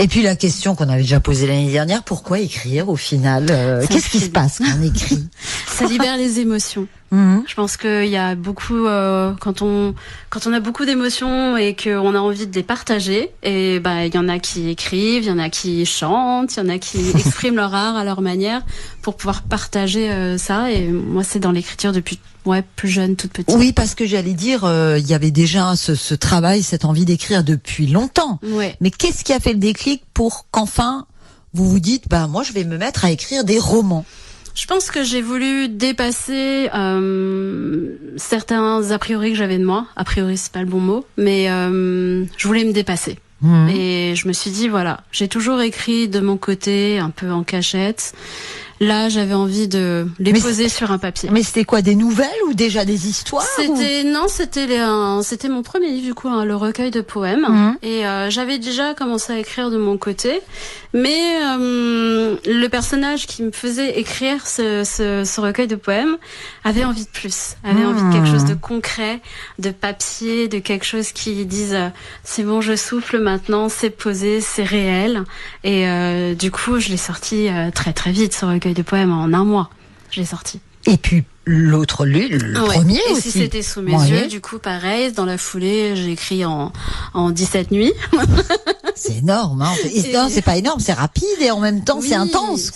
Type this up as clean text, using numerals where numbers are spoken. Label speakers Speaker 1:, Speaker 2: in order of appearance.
Speaker 1: Et puis la question qu'on avait déjà posée l'année dernière, pourquoi écrire au final Qu'est-ce qui se passe quand on écrit?
Speaker 2: Ça libère les émotions. Je pense qu'il y a beaucoup quand on a beaucoup d'émotions et qu'on a envie de les partager, et il y en a qui écrivent, il y en a qui chantent, il y en a qui expriment leur art à leur manière pour pouvoir partager ça. Et moi, c'est dans l'écriture depuis plus jeune, toute petite.
Speaker 1: Oui, parce que j'allais dire, il y avait déjà ce travail, cette envie d'écrire depuis longtemps.
Speaker 2: Ouais.
Speaker 1: Mais qu'est-ce qui a fait le déclic pour qu'enfin vous vous dites, moi je vais me mettre à écrire des romans?
Speaker 2: Je pense que j'ai voulu dépasser certains a priori que j'avais de moi. A priori, c'est pas le bon mot, mais je voulais me dépasser. Et je me suis dit, voilà, j'ai toujours écrit de mon côté, un peu en cachette. Là, j'avais envie de les poser sur un papier.
Speaker 1: Mais c'était quoi, des nouvelles ou déjà des histoires?
Speaker 2: C'était mon premier livre, du coup, le recueil de poèmes. Et j'avais déjà commencé à écrire de mon côté, mais le personnage qui me faisait écrire ce recueil de poèmes avait envie de plus, avait envie de quelque chose de concret, de papier, de quelque chose qui dise c'est bon, je souffle maintenant, c'est posé, c'est réel. Et du coup, je l'ai sorti très très vite, ce recueil de poèmes, en un mois. Je l'ai sorti.
Speaker 1: Et puis l'autre, le premier
Speaker 2: et
Speaker 1: aussi.
Speaker 2: Si c'était sous mes yeux, du coup, pareil, dans la foulée, j'ai écrit en 17 nuits.
Speaker 1: C'est énorme, hein. Non, c'est pas énorme, c'est rapide et en même temps, c'est intense.